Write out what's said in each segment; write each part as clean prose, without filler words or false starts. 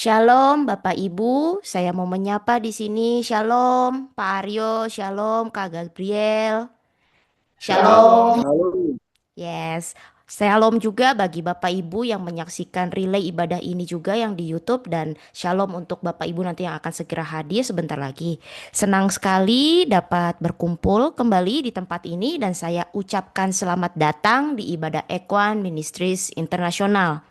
Shalom Bapak Ibu, saya mau menyapa di sini. Shalom Pak Aryo, shalom Kak Gabriel. Shalom, Shalom. halo. Yes. Shalom juga bagi Bapak Ibu yang menyaksikan relay ibadah ini juga yang di YouTube, dan shalom untuk Bapak Ibu nanti yang akan segera hadir sebentar lagi. Senang sekali dapat berkumpul kembali di tempat ini dan saya ucapkan selamat datang di ibadah Ekwan Ministries Internasional.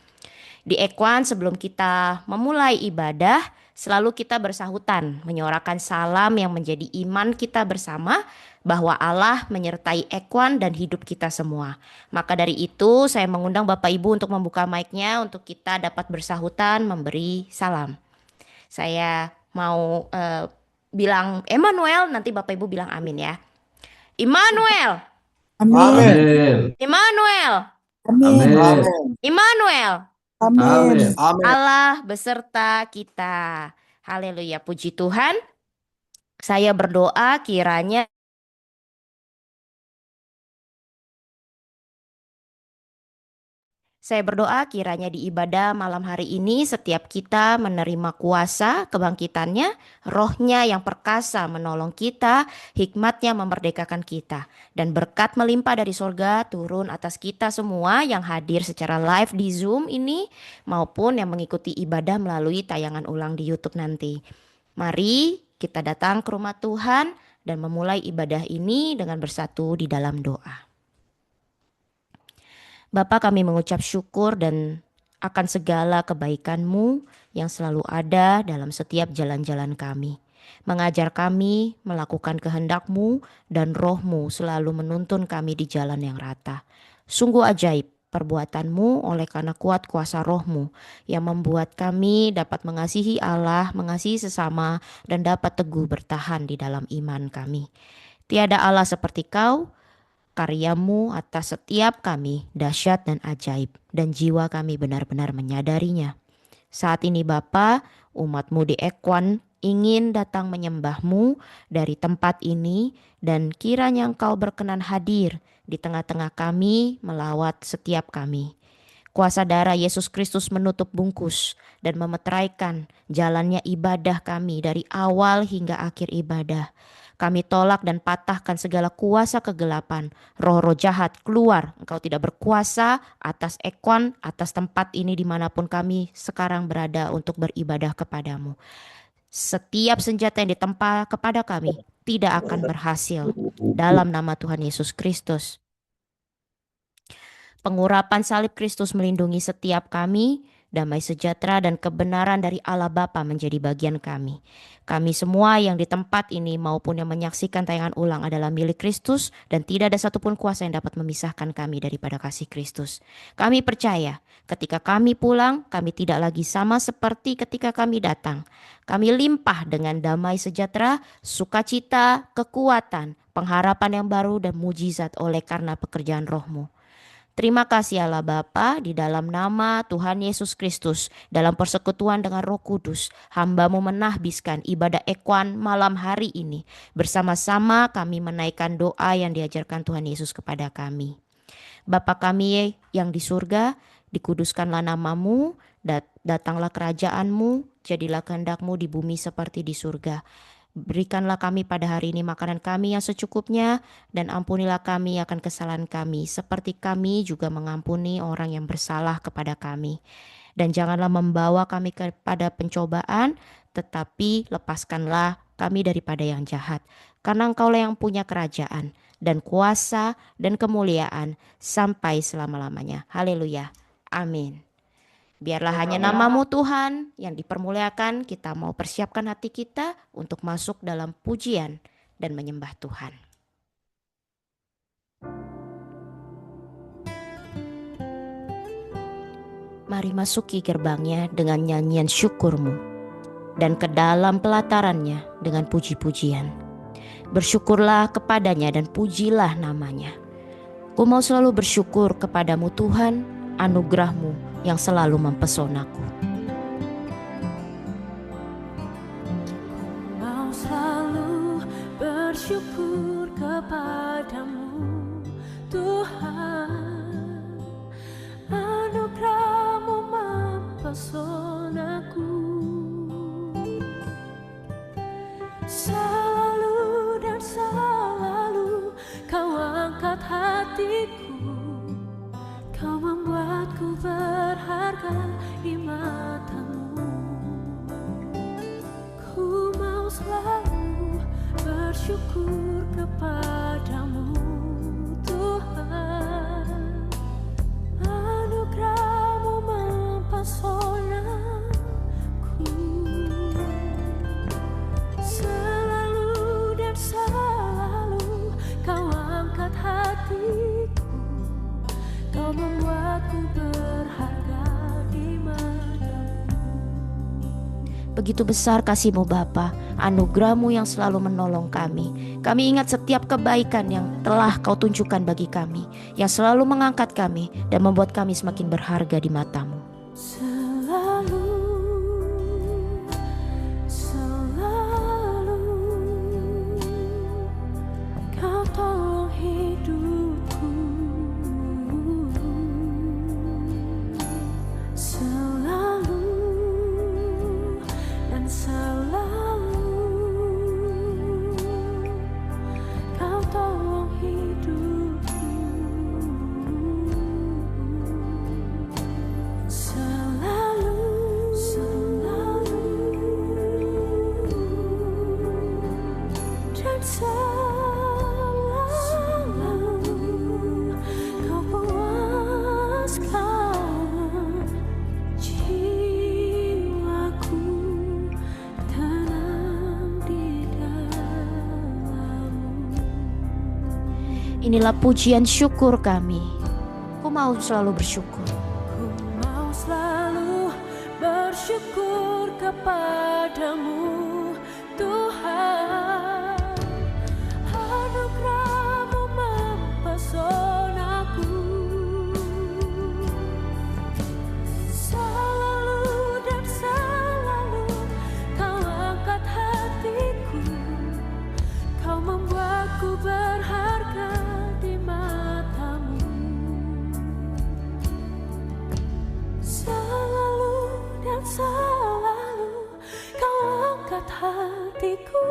Di Ekwan, sebelum kita memulai ibadah, selalu kita bersahutan, menyuarakan salam yang menjadi iman kita bersama bahwa Allah menyertai Ekwan dan hidup kita semua. Maka dari itu, saya mengundang Bapak Ibu untuk membuka mic-nya untuk kita dapat bersahutan memberi salam. Saya mau bilang Emmanuel, nanti Bapak Ibu bilang amin ya. Immanuel, Amin. Amin. Amin. Immanuel, Amin. Amin. Amin. Immanuel. Amin. Amin. Amin. Allah beserta kita. Haleluya, puji Tuhan. Saya berdoa kiranya di ibadah malam hari ini setiap kita menerima kuasa kebangkitannya, rohnya yang perkasa menolong kita, hikmatnya memerdekakan kita, dan berkat melimpah dari sorga turun atas kita semua yang hadir secara live di Zoom ini maupun yang mengikuti ibadah melalui tayangan ulang di YouTube nanti. Mari kita datang ke rumah Tuhan dan memulai ibadah ini dengan bersatu di dalam doa. Bapa, kami mengucap syukur dan akan segala kebaikan-Mu yang selalu ada dalam setiap jalan-jalan kami. Mengajar kami melakukan kehendak-Mu dan Roh-Mu selalu menuntun kami di jalan yang rata. Sungguh ajaib perbuatan-Mu oleh karena kuat kuasa Roh-Mu yang membuat kami dapat mengasihi Allah, mengasihi sesama, dan dapat teguh bertahan di dalam iman kami. Tiada Allah seperti Kau. Karyamu atas setiap kami dahsyat dan ajaib, dan jiwa kami benar-benar menyadarinya. Saat ini Bapa, umatmu di Ekwan ingin datang menyembahmu dari tempat ini, dan kiranya Engkau berkenan hadir di tengah-tengah kami, melawat setiap kami. Kuasa darah Yesus Kristus menutup bungkus dan memeteraikan jalannya ibadah kami dari awal hingga akhir ibadah. Kami tolak dan patahkan segala kuasa kegelapan. Roh-roh jahat keluar. Engkau tidak berkuasa atas Ekwan, atas tempat ini dimanapun kami sekarang berada untuk beribadah kepadamu. Setiap senjata yang ditempa kepada kami tidak akan berhasil. Dalam nama Tuhan Yesus Kristus. Pengurapan salib Kristus melindungi setiap kami. Damai sejahtera dan kebenaran dari Allah Bapa menjadi bagian kami. Kami semua yang di tempat ini maupun yang menyaksikan tayangan ulang adalah milik Kristus, dan tidak ada satupun kuasa yang dapat memisahkan kami daripada kasih Kristus. Kami percaya ketika kami pulang, kami tidak lagi sama seperti ketika kami datang. Kami limpah dengan damai sejahtera, sukacita, kekuatan, pengharapan yang baru, dan mujizat oleh karena pekerjaan Roh-Mu. Terima kasih Allah Bapa, di dalam nama Tuhan Yesus Kristus, dalam persekutuan dengan Roh Kudus, hamba-Mu menahbiskan ibadah Ekwan malam hari ini. Bersama-sama kami menaikkan doa yang diajarkan Tuhan Yesus kepada kami. Bapa kami yang di surga, dikuduskanlah nama-Mu, datanglah kerajaan-Mu, jadilah kehendak-Mu di bumi seperti di surga. Berikanlah kami pada hari ini makanan kami yang secukupnya, dan ampunilah kami akan kesalahan kami, seperti kami juga mengampuni orang yang bersalah kepada kami. Dan janganlah membawa kami kepada pencobaan, tetapi lepaskanlah kami daripada yang jahat. Karena Engkaulah yang punya kerajaan, dan kuasa, dan kemuliaan, sampai selama-lamanya. Haleluya. Amin. Biarlah hanya Amin. nama-Mu Tuhan yang dipermuliakan. Kita mau persiapkan hati kita untuk masuk dalam pujian dan menyembah Tuhan. Mari masuki gerbangnya dengan nyanyian syukur-Mu, dan ke dalam pelatarannya dengan puji-pujian. Bersyukurlah kepadanya dan pujilah namanya. Ku mau selalu bersyukur kepadamu Tuhan, anugerah-Mu yang selalu mempesonaku. Mau selalu bersyukur kepadamu Tuhan, anugerah-Mu mempesonaku. membuatku berharga di matamu. Ku mau selalu bersyukur kepadamu Tuhan. Anugerah-Mu mempesonaku, selalu dan selalu Kau angkat hatiku. Kau membuatku berharga di matamu. Begitu besar kasih-Mu Bapa, anugerah-Mu yang selalu menolong kami. Kami ingat setiap kebaikan yang telah Kau tunjukkan bagi kami, yang selalu mengangkat kami dan membuat kami semakin berharga di mata-Mu. Selalu, selalu Kau tolong hidupku. Selalu dan selalu Kau tolong hidupku. Selalu, selalu dan selalu Kau puaskan jiwaku, tenang di dalam-Mu. Inilah pujian syukur kami. Ku mau selalu bersyukur. Ku mau selalu bersyukur kepadamu Tuhan. Anugerah-Mu mempesonaku, selalu dan selalu Kau angkat hatiku. Kau membuatku berharga di mata-Mu. Selalu dan selalu Kau angkat hatiku.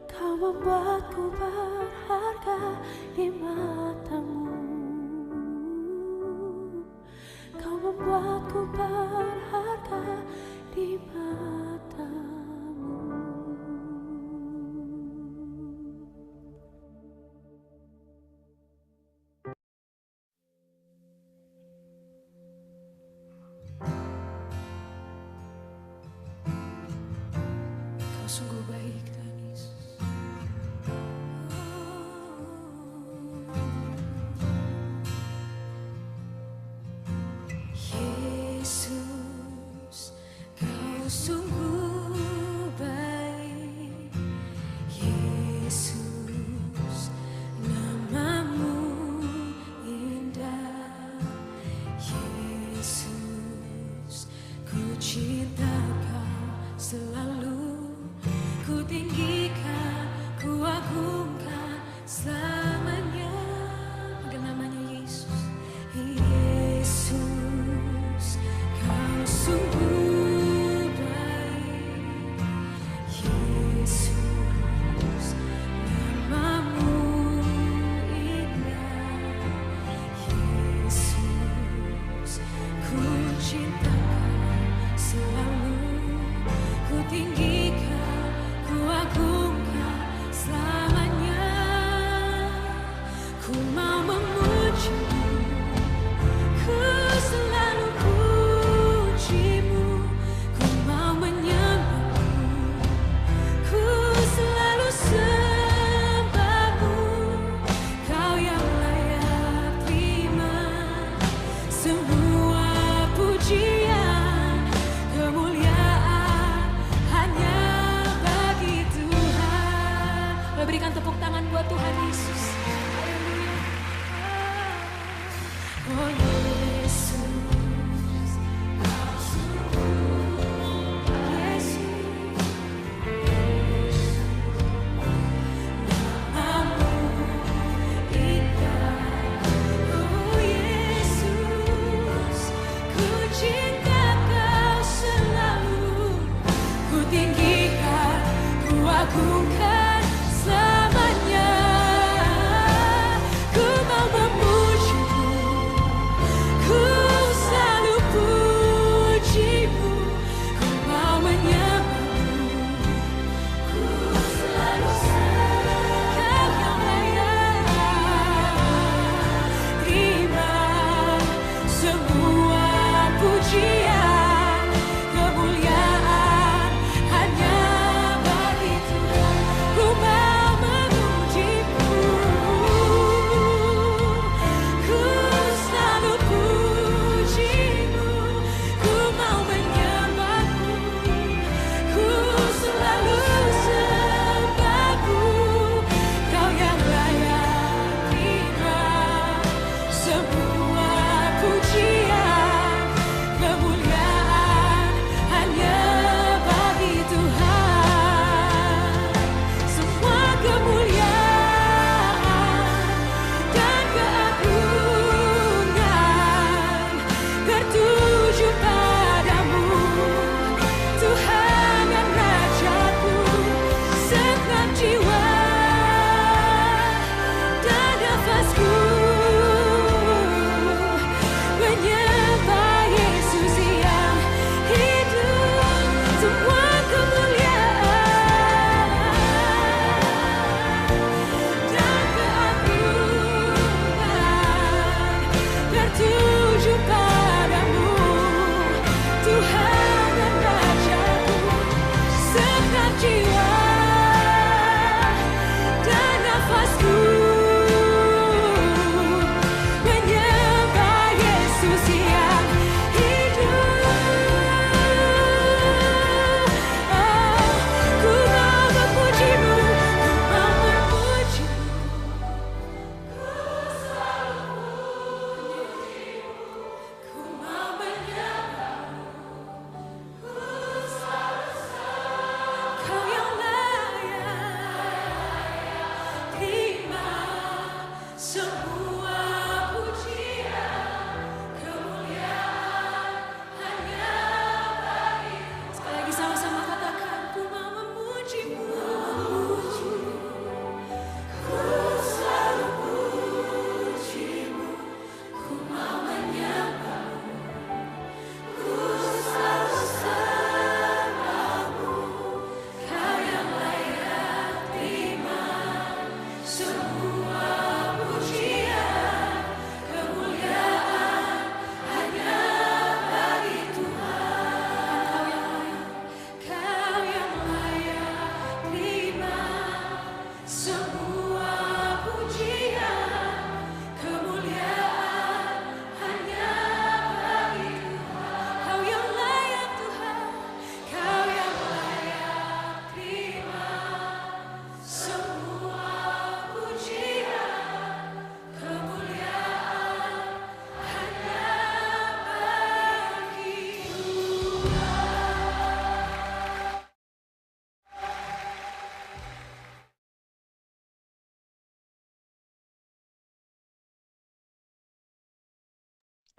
Kau membuatku berharga di mata-Mu. Kau membuatku berharga di mata-Mu. Kau sungguh baik Tuhan Yesus. Yesus, Kau sungguh baik. Yesus, nama-Mu indah. Yesus, ku cinta Kau selalu. Ku tinggikan, ku agungkan selamanya. Panggil namanya Yesus. Yesus, Kau sungguh baik. Yesus, nama-Mu indah. Yesus, ku cinta Kau selalu. Ku tinggikan, ku agungkan selamanya.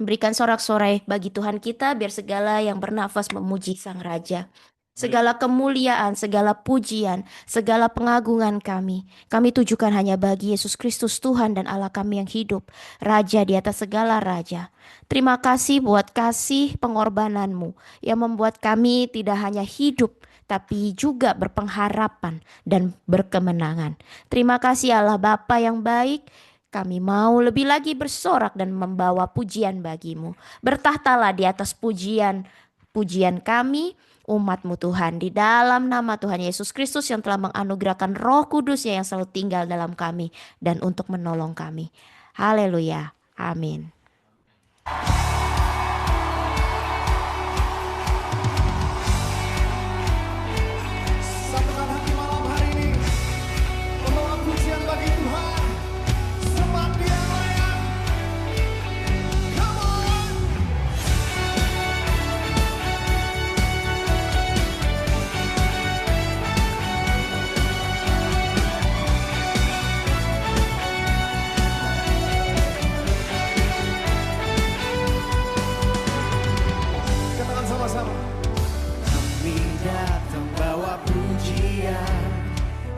Berikan sorak-sorai bagi Tuhan kita, biar segala yang bernafas memuji Sang Raja. Segala kemuliaan, segala pujian, segala pengagungan kami tujukan hanya bagi Yesus Kristus Tuhan dan Allah kami yang hidup, Raja di atas segala raja. Terima kasih buat kasih pengorbananmu yang membuat kami tidak hanya hidup, tapi juga berpengharapan dan berkemenangan. Terima kasih Allah Bapa yang baik. Kami mau lebih lagi bersorak dan membawa pujian bagimu. Bertahtalah di atas pujian kami, umatmu Tuhan. Di dalam nama Tuhan Yesus Kristus yang telah menganugerahkan Roh Kudus-Nya yang selalu tinggal dalam kami dan untuk menolong kami. Haleluya. Amin. Satukan hati malam hari ini, membawa pujian bagi Tuhan. Sembah Dia layak. Come on. Katakan sama-sama. Kami datang bawa pujian,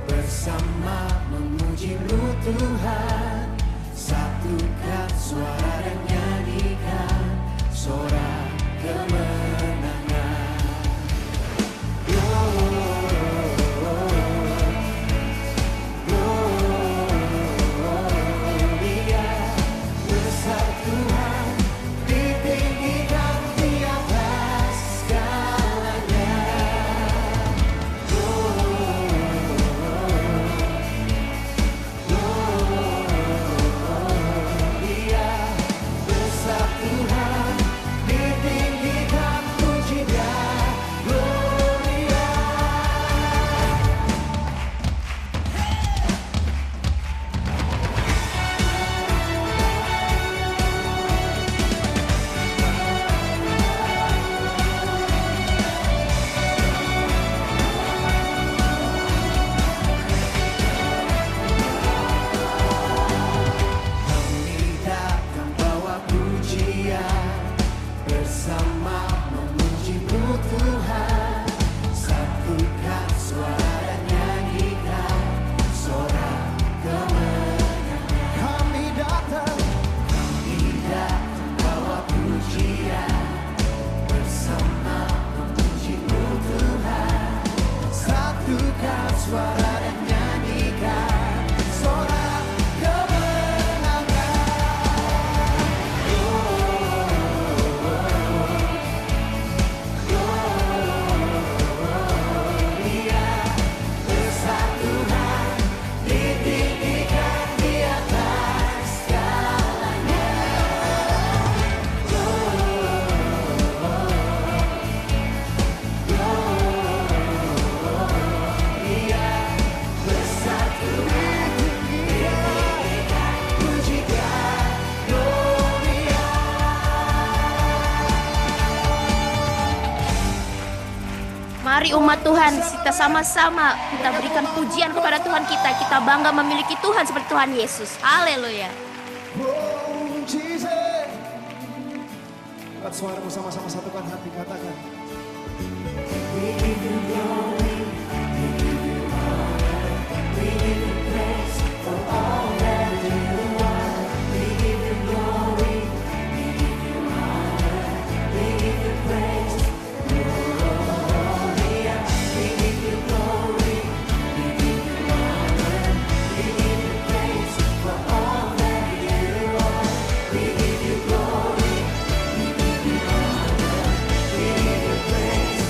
bersama memuji-Mu Tuhan. Satukan suara dan nyanyikan sorak kemenangan. Gloria, besar Tuhan, ditinggikan di atas segalanya. Gloria, besar Tuhan, ditinggikan puji-Nya. Gloria. Kami datang bawa pujian, bersama memuji-Mu Tuhan. Satukan suara dan nyanyikan sorak kemenangan. Kami datang bawa pujian, bersama memuji-Mu Tuhan. Satukan suara dan nyanyikan sorak kemenangan. Gloria, besar Tuhan, ditinggikan di atas segalanya. Gloria, besar Tuhan, ditinggikan puji-Nya. Gloria. Mari umat Tuhan, kita sama-sama kita berikan pujian kepada Tuhan kita. Kita bangga memiliki Tuhan seperti Tuhan Yesus. Haleluya. Oh, Jesus. Angkat suaramu sama-sama, satukan hati, katakan. We give you glory, we give you honor, we give you praise for all that you are. We give you glory, we give you honor, we give you praise. Gloria, we give you glory, we give you honor, we give you praise for all that you are. We give you glory, we give you honor, we give you praise.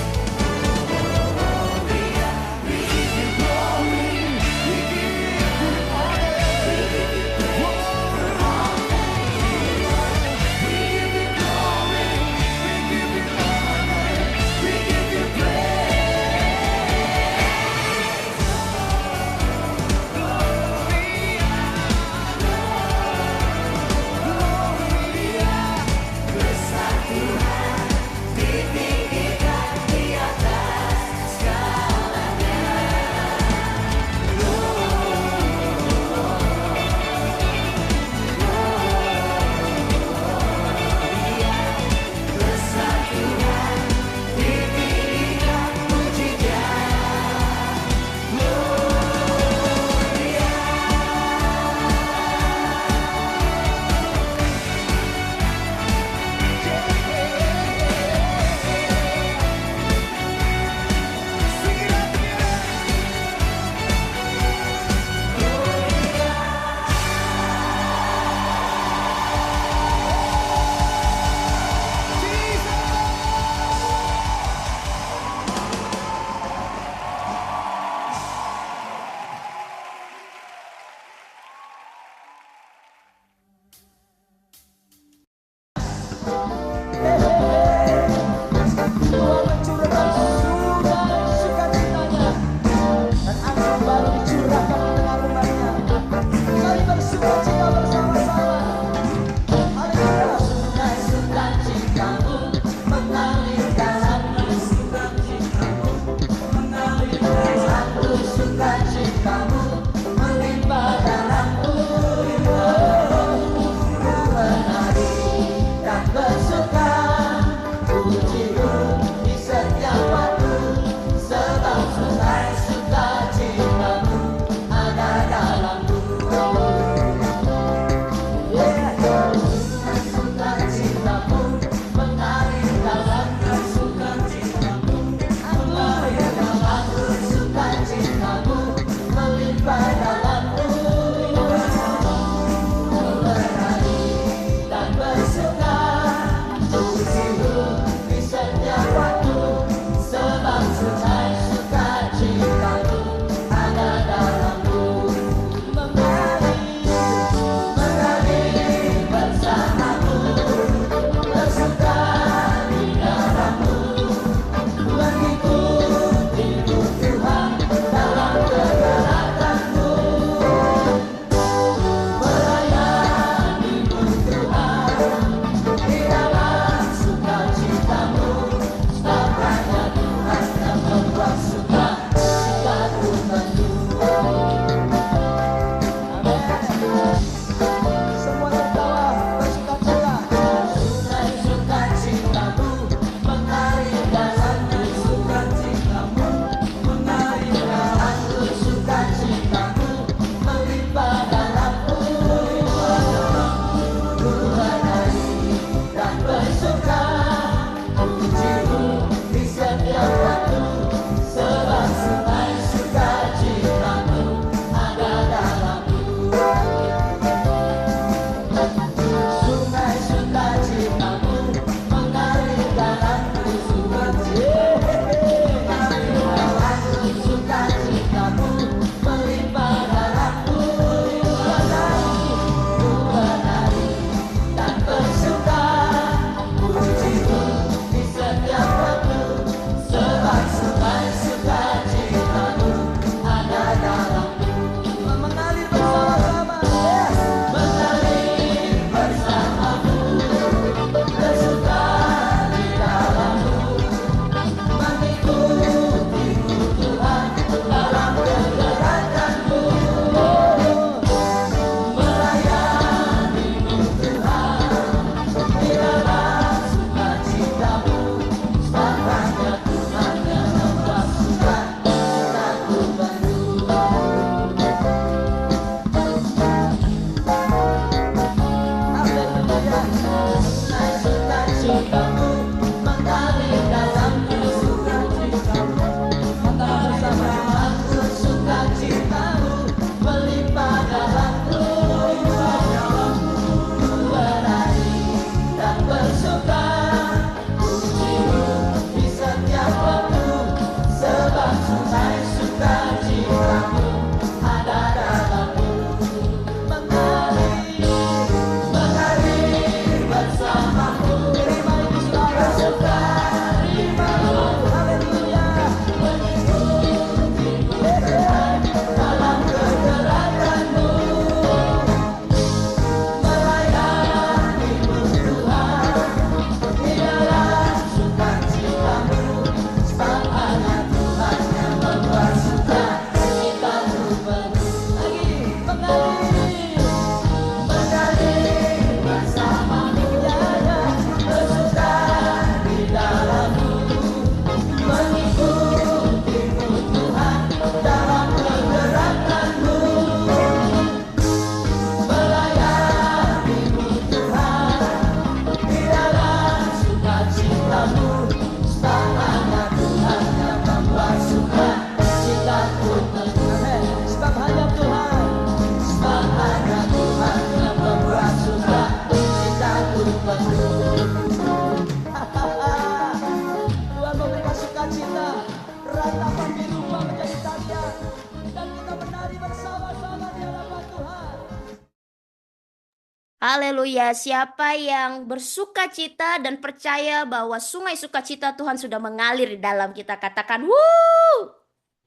Haleluya. Siapa yang bersuka cita dan percaya bahwa sungai sukacita Tuhan sudah mengalir di dalam kita, katakan, "Wuh!"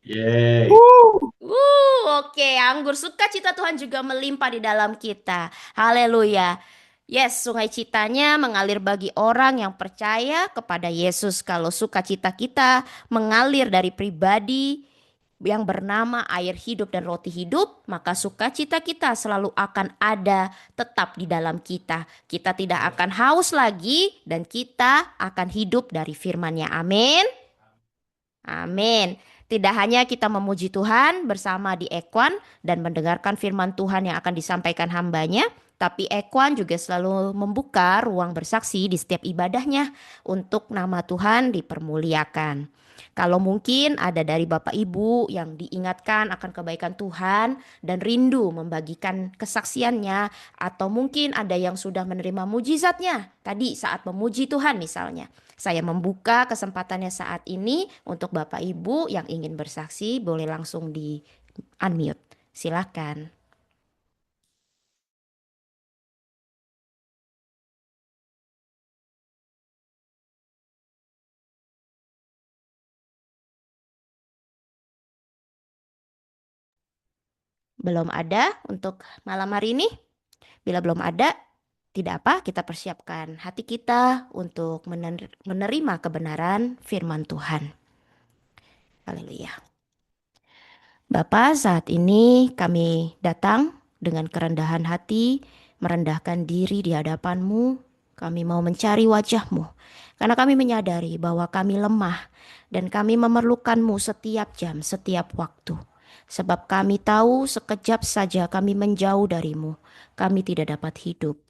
Yeay. Oke, anggur sukacita Tuhan juga melimpah di dalam kita. Haleluya. Yes, sungai citanya mengalir bagi orang yang percaya kepada Yesus. Kalau sukacita kita mengalir dari pribadi yang bernama air hidup dan roti hidup, maka sukacita kita selalu akan ada tetap di dalam kita. Kita tidak akan haus lagi dan kita akan hidup dari firman-Nya. Amin. Amin. Tidak hanya kita memuji Tuhan bersama di Ekwan dan mendengarkan firman Tuhan yang akan disampaikan hambanya, tapi Ekwan juga selalu membuka ruang bersaksi di setiap ibadahnya untuk nama Tuhan dipermuliakan. Kalau mungkin ada dari Bapak Ibu yang diingatkan akan kebaikan Tuhan dan rindu membagikan kesaksiannya, atau mungkin ada yang sudah menerima mujizatnya tadi saat memuji Tuhan misalnya. Saya membuka kesempatannya saat ini untuk Bapak Ibu yang ingin bersaksi, boleh langsung di unmute. Silakan. Belum ada untuk malam hari ini? Bila belum ada, tidak apa, kita persiapkan hati kita untuk menerima kebenaran firman Tuhan. Haleluya. Bapa, saat ini kami datang dengan kerendahan hati, merendahkan diri di hadapan-Mu. Kami mau mencari wajah-Mu, karena kami menyadari bahwa kami lemah dan kami memerlukan-Mu setiap jam, setiap waktu. Sebab kami tahu sekejap saja kami menjauh dari-Mu, kami tidak dapat hidup.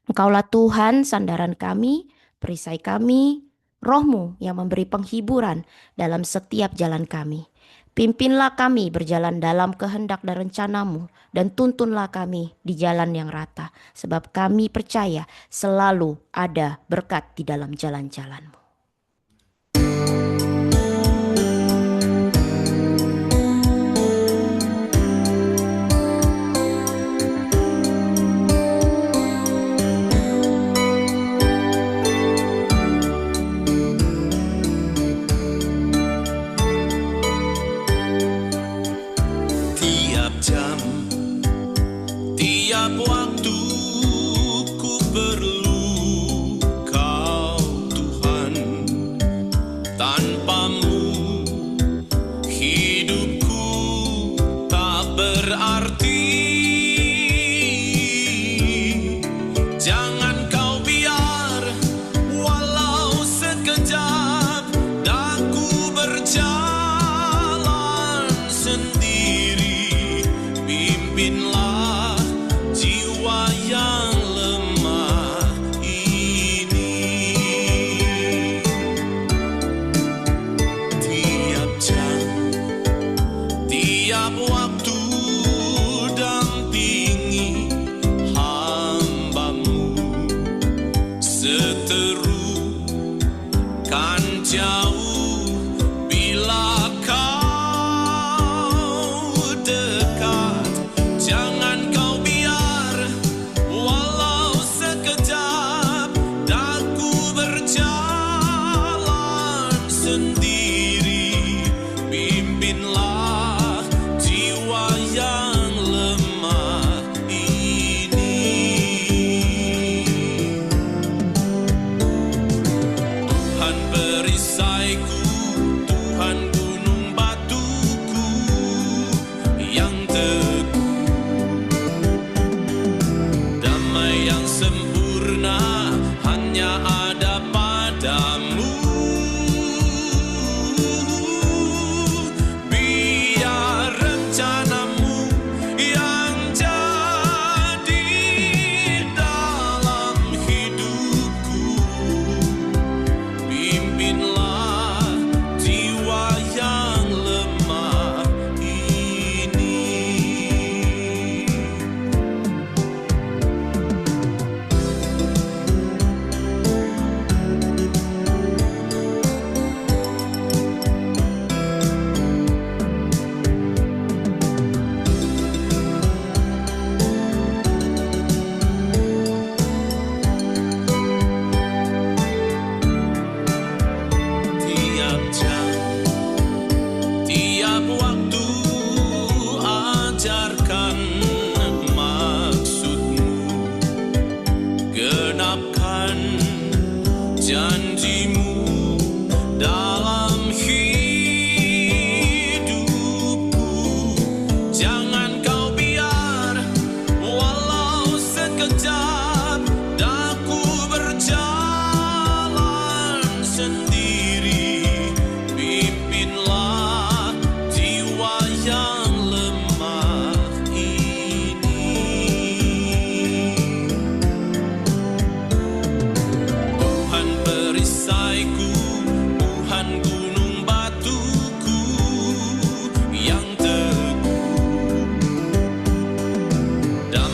Engkaulah Tuhan sandaran kami, perisai kami, Roh-Mu yang memberi penghiburan dalam setiap jalan kami. Pimpinlah kami berjalan dalam kehendak dan rencana-Mu, dan tuntunlah kami di jalan yang rata, sebab kami percaya selalu ada berkat di dalam jalan-jalan-Mu. Tiap jam, tiap waktu ku perlu Kau Tuhan. Tanpamu hidupku tak berarti. Jangan Kau biar walau sekejap daku berjalan sendiri. Pimpinlah jiwa yang lemah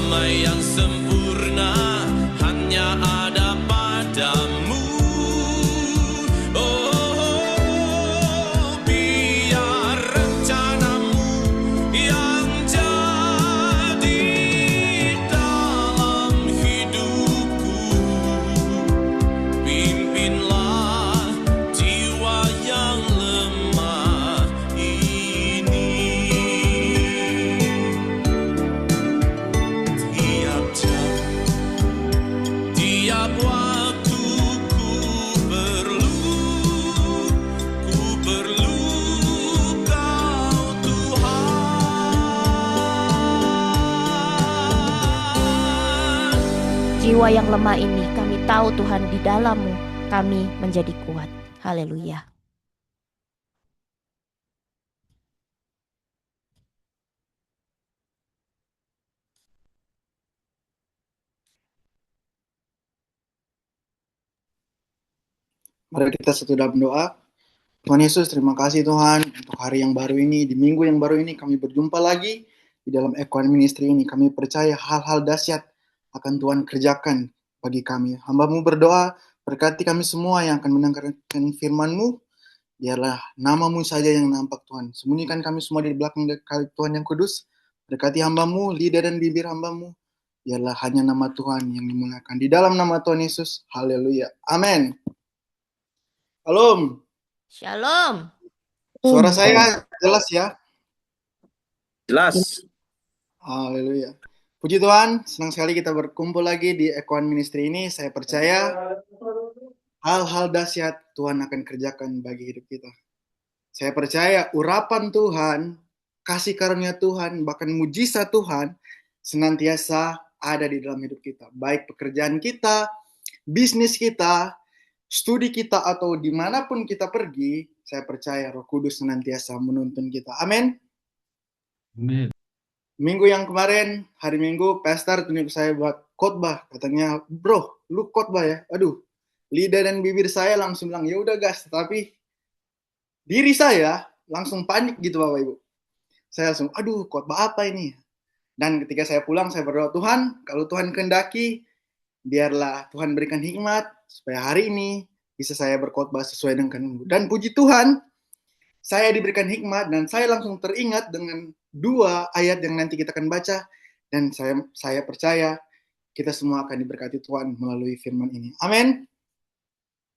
damai yang sempurna hanya ada padamu. Oh, biar rencanamu yang jadi dalam hidupku. Pimpinlah jiwa yang lemah ini. Tiap jam, tiap waktu ku perlu Kau Tuhan. Jiwa yang lemah ini kami tahu Tuhan di dalam-Mu kami menjadi kuat. Haleluya. Mari kita satu dalam doa. Tuhan Yesus, terima kasih Tuhan untuk hari yang baru ini, di minggu yang baru ini kami berjumpa lagi di dalam Ekuan Ministry ini. Kami percaya hal-hal dahsyat akan Tuhan kerjakan bagi kami. Hamba-Mu berdoa, berkati kami semua yang akan mendengarkan firman-Mu. Biarlah nama-Mu saja yang nampak Tuhan. Sembunyikan kami semua di belakang Tuhan yang kudus. Berkati hamba-Mu, lidah dan bibir hamba-Mu. Biarlah hanya nama Tuhan yang dimuliakan. Di dalam nama Tuhan Yesus, haleluya. Amin. Shalom. Shalom. Suara saya jelas ya? Jelas. Haleluya. Puji Tuhan, senang sekali kita berkumpul lagi di Ekuan Ministry ini. Saya percaya hal-hal dahsyat Tuhan akan kerjakan bagi hidup kita. Saya percaya urapan Tuhan, kasih karunia Tuhan, bahkan mujizat Tuhan senantiasa ada di dalam hidup kita. Baik pekerjaan kita, bisnis kita, studi kita, atau dimanapun kita pergi, saya percaya Roh Kudus senantiasa menuntun kita. Amin. Amin. Minggu yang kemarin, hari Minggu, pastor tunjuk saya buat khotbah. Katanya, bro, lu khotbah ya? Aduh, lidah dan bibir saya langsung bilang, ya udah gas. Tapi diri saya langsung panik gitu Bapak Ibu. Saya langsung, aduh, khotbah apa ini? Dan ketika saya pulang, saya berdoa, Tuhan, kalau Tuhan kehendaki, biarlah Tuhan berikan hikmat supaya hari ini bisa saya berkhotbah sesuai dengan kehendak-Mu. Dan puji Tuhan, saya diberikan hikmat dan saya langsung teringat dengan 2 ayat yang nanti kita akan baca, dan saya percaya kita semua akan diberkati Tuhan melalui firman ini. Amin.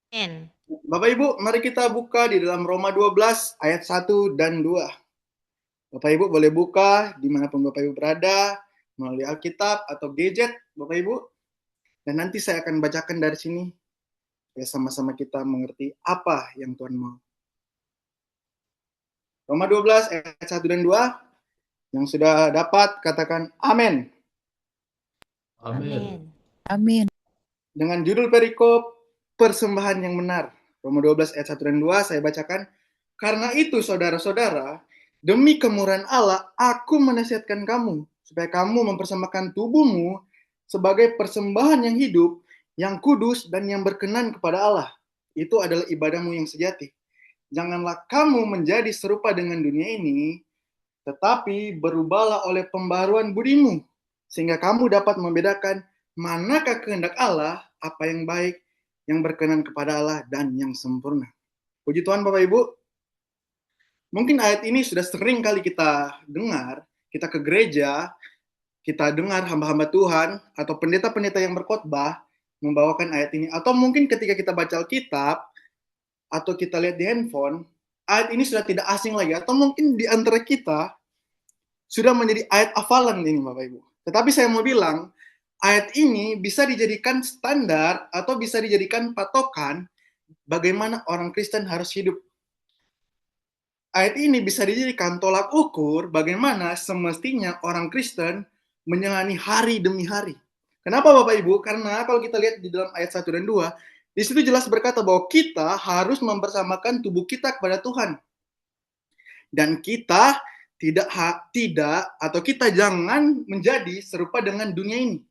Amen. Bapak Ibu, mari kita buka di dalam Roma 12 ayat 1 dan 2. Bapak Ibu boleh buka dimanapun Bapak Ibu berada, melalui Alkitab atau gadget Bapak Ibu. Dan nanti saya akan bacakan dari sini, ya sama-sama kita mengerti apa yang Tuhan mau. Roma 12 ayat 1 dan 2. Yang sudah dapat katakan amin. Amin. Amin. Dengan judul perikop persembahan yang benar. Roma 12 ayat 1 dan 2 saya bacakan. Karena itu saudara-saudara, demi kemurahan Allah, aku menasihatkan kamu supaya kamu mempersembahkan tubuhmu sebagai persembahan yang hidup, yang kudus, dan yang berkenan kepada Allah. Itu adalah ibadahmu yang sejati. Janganlah kamu menjadi serupa dengan dunia ini, tetapi berubahlah oleh pembaruan budimu, sehingga kamu dapat membedakan manakah kehendak Allah, apa yang baik, yang berkenan kepada Allah, dan yang sempurna. Puji Tuhan Bapak Ibu. Mungkin ayat ini sudah sering kali kita dengar, kita ke gereja, kita dengar hamba-hamba Tuhan atau pendeta-pendeta yang berkhotbah membawakan ayat ini. Atau mungkin ketika kita baca Alkitab atau kita lihat di handphone, ayat ini sudah tidak asing lagi. Atau mungkin di antara kita sudah menjadi ayat hafalan ini Bapak Ibu. Tetapi saya mau bilang, ayat ini bisa dijadikan standar atau bisa dijadikan patokan bagaimana orang Kristen harus hidup. Ayat ini bisa dijadikan tolak ukur bagaimana semestinya orang Kristen menjalani hari demi hari. Kenapa Bapak Ibu? Karena kalau kita lihat di dalam ayat 1 dan 2, di situ jelas berkata bahwa kita harus mempersamakan tubuh kita kepada Tuhan. Dan kita tidak atau kita jangan menjadi serupa dengan dunia ini.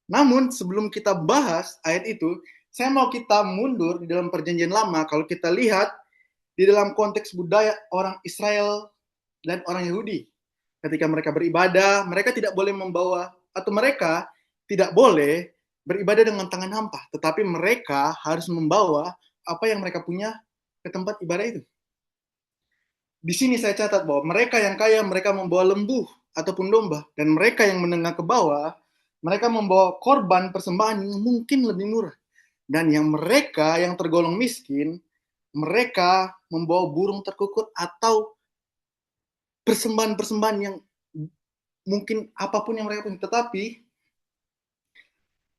Namun sebelum kita bahas ayat itu, saya mau kita mundur di dalam perjanjian lama. Kalau kita lihat di dalam konteks budaya orang Israel dan orang Yahudi, ketika mereka beribadah, mereka tidak boleh membawa atau mereka tidak boleh beribadah dengan tangan hampa, tetapi mereka harus membawa apa yang mereka punya ke tempat ibadah itu. Di sini saya catat bahwa mereka yang kaya, mereka membawa lembu ataupun domba, dan mereka yang menengah ke bawah, mereka membawa korban persembahan yang mungkin lebih murah. Dan yang mereka yang tergolong miskin, mereka membawa burung terkukur atau persembahan-persembahan yang mungkin apapun yang mereka punya. Tetapi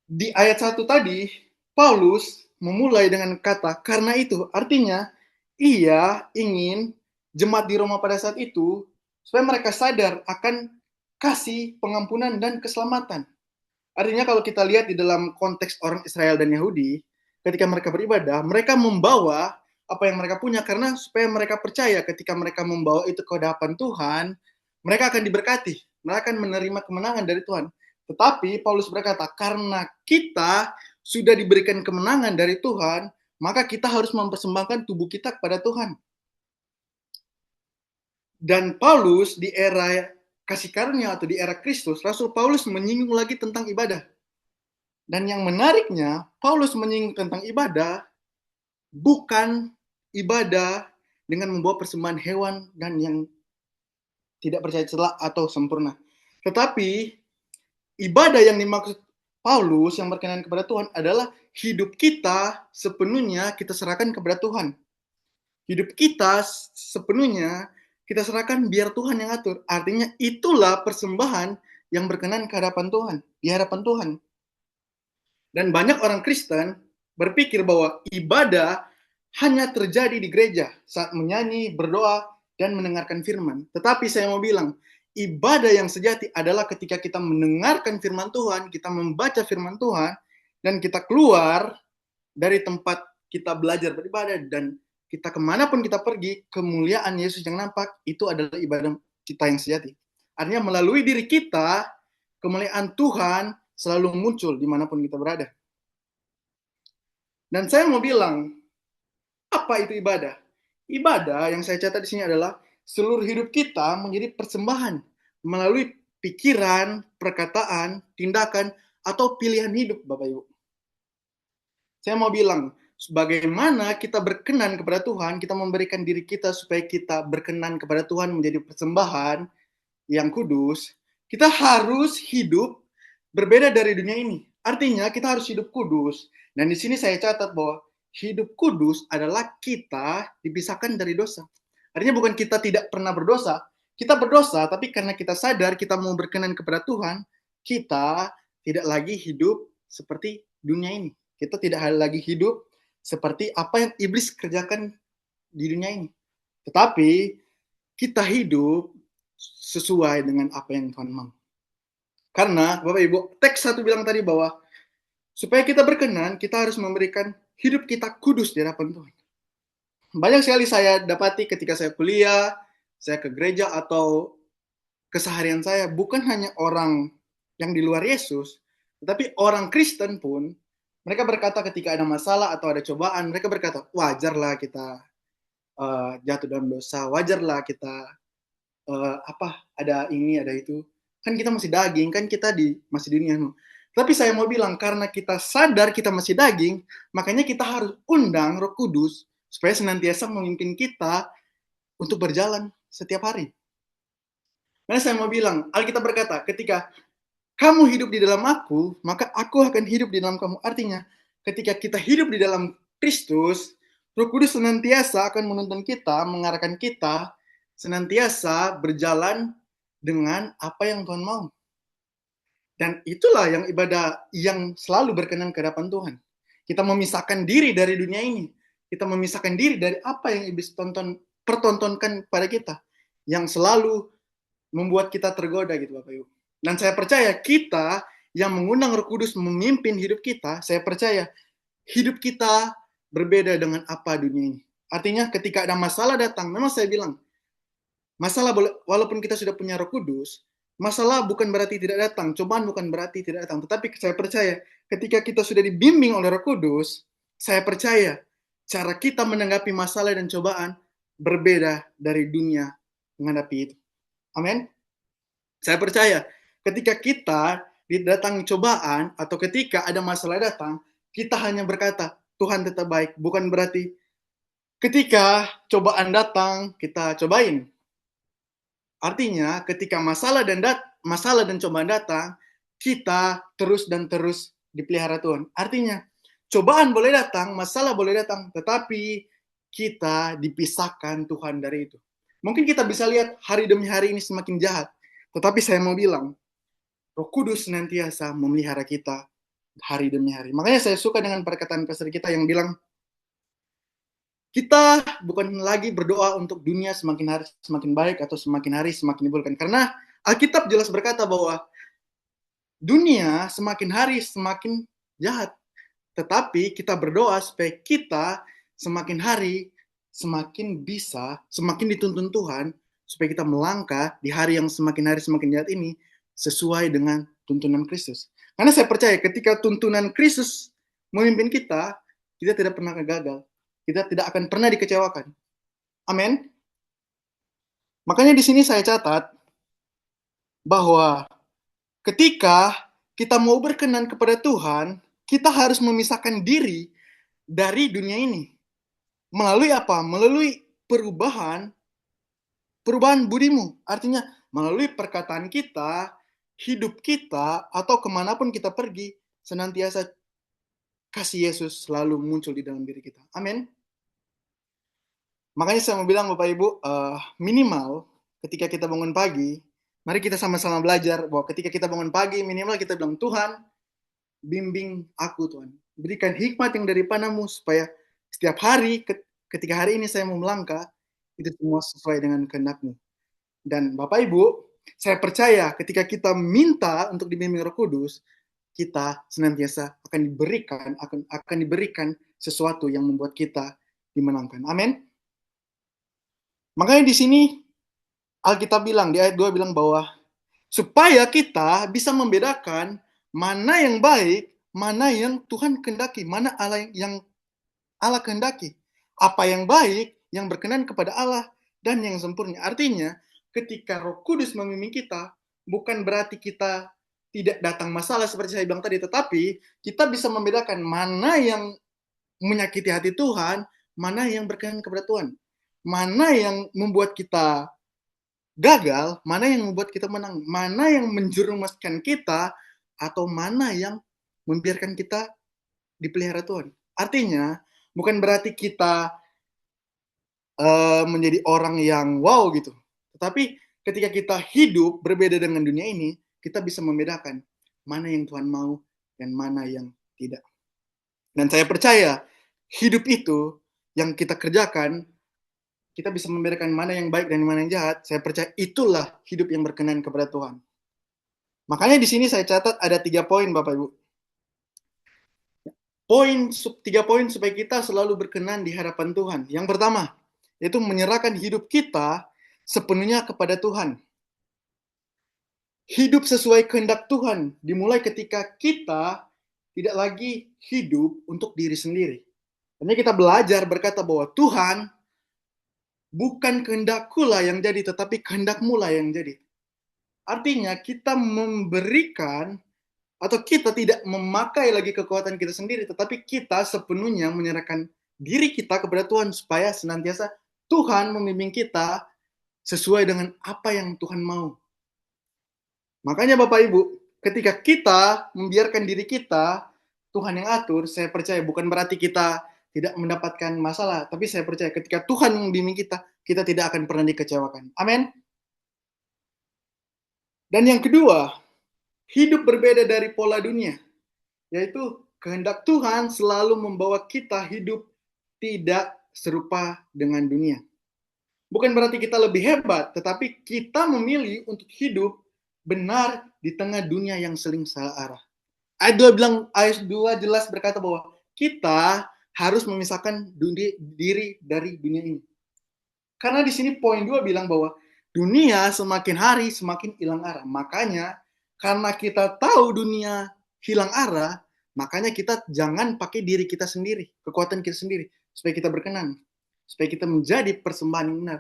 di ayat 1 tadi, Paulus memulai dengan kata karena itu. Artinya, ia ingin jemaat di Roma pada saat itu supaya mereka sadar akan kasih, pengampunan, dan keselamatan. Artinya kalau kita lihat di dalam konteks orang Israel dan Yahudi, ketika mereka beribadah, mereka membawa apa yang mereka punya karena supaya mereka percaya ketika mereka membawa itu ke hadapan Tuhan, mereka akan diberkati, mereka akan menerima kemenangan dari Tuhan. Tetapi Paulus berkata, karena kita sudah diberikan kemenangan dari Tuhan, maka kita harus mempersembahkan tubuh kita kepada Tuhan. Dan Paulus di era kasih karunia atau di era Kristus, Rasul Paulus menyinggung lagi tentang ibadah. Dan yang menariknya, Paulus menyinggung tentang ibadah, bukan ibadah dengan membawa persembahan hewan dan yang tidak percaya celak atau sempurna. Tetapi ibadah yang dimaksud Paulus yang berkenan kepada Tuhan adalah hidup kita sepenuhnya kita serahkan kepada Tuhan. Hidup kita sepenuhnya kita serahkan biar Tuhan yang atur. Artinya itulah persembahan yang berkenan ke hadapan Tuhan, di hadapan Tuhan. Dan banyak orang Kristen berpikir bahwa ibadah hanya terjadi di gereja saat menyanyi, berdoa, dan mendengarkan firman. Tetapi saya mau bilang, ibadah yang sejati adalah ketika kita mendengarkan firman Tuhan, kita membaca firman Tuhan, dan kita keluar dari tempat kita belajar beribadah, dan kita kemanapun kita pergi, kemuliaan Yesus yang nampak, itu adalah ibadah kita yang sejati. Artinya melalui diri kita, kemuliaan Tuhan selalu muncul dimanapun kita berada. Dan saya mau bilang, apa itu ibadah? Ibadah yang saya catat di sini adalah seluruh hidup kita menjadi persembahan melalui pikiran, perkataan, tindakan, atau pilihan hidup, Bapak Ibu. Saya mau bilang, bagaimana kita berkenan kepada Tuhan, kita memberikan diri kita supaya kita berkenan kepada Tuhan menjadi persembahan yang kudus, kita harus hidup berbeda dari dunia ini. Artinya kita harus hidup kudus. Dan di sini saya catat bahwa hidup kudus adalah kita dipisahkan dari dosa. Artinya bukan kita tidak pernah berdosa, kita berdosa, tapi karena kita sadar kita mau berkenan kepada Tuhan, kita tidak lagi hidup seperti dunia ini. Kita tidak lagi hidup seperti apa yang iblis kerjakan di dunia ini. Tetapi kita hidup sesuai dengan apa yang Tuhan mau. Karena Bapak Ibu, teks 1 bilang tadi bahwa supaya kita berkenan, kita harus memberikan hidup kita kudus di hadapan Tuhan. Banyak sekali saya dapati ketika saya kuliah, saya ke gereja atau keseharian saya, bukan hanya orang yang di luar Yesus, tetapi orang Kristen pun, mereka berkata ketika ada masalah atau ada cobaan, mereka berkata, wajarlah kita jatuh dalam dosa, wajarlah kita ada ini, ada itu. Kan kita masih daging, kan kita masih di dunia. Tapi saya mau bilang, karena kita sadar kita masih daging, makanya kita harus undang Roh Kudus supaya senantiasa memimpin kita untuk berjalan setiap hari. Karena saya mau bilang, Alkitab berkata, ketika kamu hidup di dalam aku, maka aku akan hidup di dalam kamu. Artinya, ketika kita hidup di dalam Kristus, Roh Kudus senantiasa akan menuntun kita, mengarahkan kita, senantiasa berjalan dengan apa yang Tuhan mau. Dan itulah yang ibadah yang selalu berkenan ke hadapan Tuhan. Kita memisahkan diri dari dunia ini. Kita memisahkan diri dari apa yang iblis pertontonkan pada kita. Yang selalu membuat kita tergoda gitu Bapak Ibu. Dan saya percaya kita yang mengundang Roh Kudus memimpin hidup kita, saya percaya hidup kita berbeda dengan apa dunia ini. Artinya ketika ada masalah datang, memang saya bilang, masalah walaupun kita sudah punya Roh Kudus, masalah bukan berarti tidak datang, cobaan bukan berarti tidak datang. Tetapi saya percaya ketika kita sudah dibimbing oleh Roh Kudus, saya percaya cara kita menanggapi masalah dan cobaan berbeda dari dunia menghadapi itu. Amin. Saya percaya ketika kita didatangi cobaan atau ketika ada masalah datang, kita hanya berkata, Tuhan tetap baik. Bukan berarti ketika cobaan datang, kita cobain. Artinya, ketika masalah dan cobaan datang, kita terus dan terus dipelihara Tuhan. Artinya, cobaan boleh datang, masalah boleh datang, tetapi kita dipisahkan Tuhan dari itu. Mungkin kita bisa lihat hari demi hari ini semakin jahat, tetapi saya mau bilang, Roh Kudus senantiasa memelihara kita hari demi hari. Makanya saya suka dengan perkataan pastor kita yang bilang, kita bukan lagi berdoa untuk dunia semakin hari semakin baik atau semakin hari semakin dibolehkan. Karena Alkitab jelas berkata bahwa dunia semakin hari semakin jahat. Tetapi kita berdoa supaya kita semakin hari semakin bisa, semakin dituntun Tuhan, supaya kita melangkah di hari yang semakin hari semakin jahat ini sesuai dengan tuntunan Kristus. Karena saya percaya ketika tuntunan Kristus memimpin kita, kita tidak pernah gagal. Kita tidak akan pernah dikecewakan. Amin. Makanya di sini saya catat bahwa ketika kita mau berkenan kepada Tuhan, kita harus memisahkan diri dari dunia ini. Melalui apa? Melalui perubahan budimu. Artinya melalui perkataan kita, hidup kita, atau kemanapun kita pergi, senantiasa kasih Yesus selalu muncul di dalam diri kita. Amin. Makanya saya mau bilang Bapak Ibu, minimal ketika kita bangun pagi, mari kita sama-sama belajar bahwa ketika kita bangun pagi, minimal kita bilang, Tuhan, bimbing aku Tuhan. Berikan hikmat yang daripadamu supaya setiap hari, ketika hari ini saya mau melangkah, itu semua sesuai dengan kehendak-Mu. Dan Bapak Ibu, saya percaya ketika kita minta untuk dibimbing Roh Kudus, kita senantiasa akan diberikan sesuatu yang membuat kita dimenangkan. Amin. Makanya di sini Alkitab bilang, di ayat 2 bilang bahwa supaya kita bisa membedakan mana yang baik, mana yang Tuhan kehendaki, mana yang Allah kehendaki. Apa yang baik, yang berkenan kepada Allah, dan yang sempurna. Artinya, ketika Roh Kudus memimpin kita, bukan berarti kita tidak datang masalah seperti saya bilang tadi, tetapi kita bisa membedakan mana yang menyakiti hati Tuhan, mana yang berkenan kepada Tuhan. Mana yang membuat kita gagal, mana yang membuat kita menang, mana yang menjerumuskan kita, atau mana yang membiarkan kita dipelihara Tuhan. Artinya, bukan berarti kita menjadi orang yang wow gitu. Tetapi ketika kita hidup berbeda dengan dunia ini, kita bisa membedakan mana yang Tuhan mau dan mana yang tidak. Dan saya percaya, hidup itu yang kita kerjakan, kita bisa membedakan mana yang baik dan mana yang jahat. Saya percaya itulah hidup yang berkenan kepada Tuhan. Makanya di sini saya catat ada 3 poin Bapak Ibu. 3 poin supaya kita selalu berkenan di hadapan Tuhan. Yang pertama, yaitu menyerahkan hidup kita sepenuhnya kepada Tuhan. Hidup sesuai kehendak Tuhan dimulai ketika kita tidak lagi hidup untuk diri sendiri. Karena kita belajar berkata bahwa Tuhan, bukan kehendakku lah yang jadi, tetapi kehendak-Mu lah yang jadi. Artinya kita memberikan atau kita tidak memakai lagi kekuatan kita sendiri, tetapi kita sepenuhnya menyerahkan diri kita kepada Tuhan supaya senantiasa Tuhan membimbing kita sesuai dengan apa yang Tuhan mau. Makanya Bapak Ibu, ketika kita membiarkan diri kita, Tuhan yang atur, saya percaya bukan berarti kita tidak mendapatkan masalah, tapi saya percaya ketika Tuhan membimbing kita, kita tidak akan pernah dikecewakan. Amin. Dan yang kedua, hidup berbeda dari pola dunia, yaitu kehendak Tuhan selalu membawa kita hidup tidak serupa dengan dunia. Bukan berarti kita lebih hebat, tetapi kita memilih untuk hidup benar di tengah dunia yang sering salah arah. Ayat 2 jelas berkata bahwa kita harus memisahkan diri dari dunia ini. Karena di sini poin 2 bilang bahwa dunia semakin hari semakin hilang arah. Makanya karena kita tahu dunia hilang arah, makanya kita jangan pakai diri kita sendiri, kekuatan kita sendiri, supaya kita berkenan, supaya kita menjadi persembahan yang benar.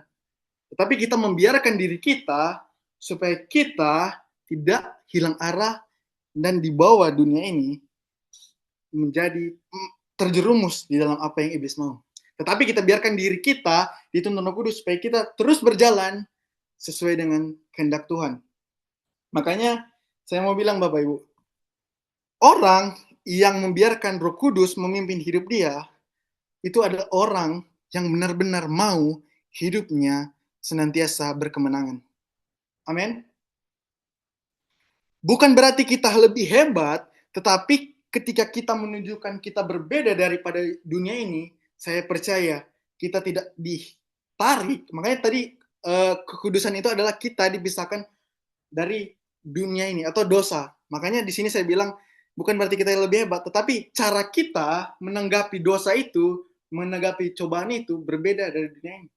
Tetapi kita membiarkan diri kita supaya kita tidak hilang arah, dan dibawa dunia ini menjadi terjerumus di dalam apa yang iblis mau. Tetapi kita biarkan diri kita dituntun Roh Kudus supaya kita terus berjalan sesuai dengan kehendak Tuhan. Makanya saya mau bilang Bapak Ibu, orang yang membiarkan Roh Kudus memimpin hidup dia, itu adalah orang yang benar-benar mau hidupnya senantiasa berkemenangan. Amin. Bukan berarti kita lebih hebat, tetapi ketika kita menunjukkan kita berbeda daripada dunia ini, saya percaya kita tidak ditarik. Makanya tadi kekudusan itu adalah kita dipisahkan dari dunia ini atau dosa. Makanya di sini saya bilang bukan berarti kita lebih hebat, tetapi cara kita menanggapi dosa itu, menanggapi cobaan itu berbeda dari dunia ini.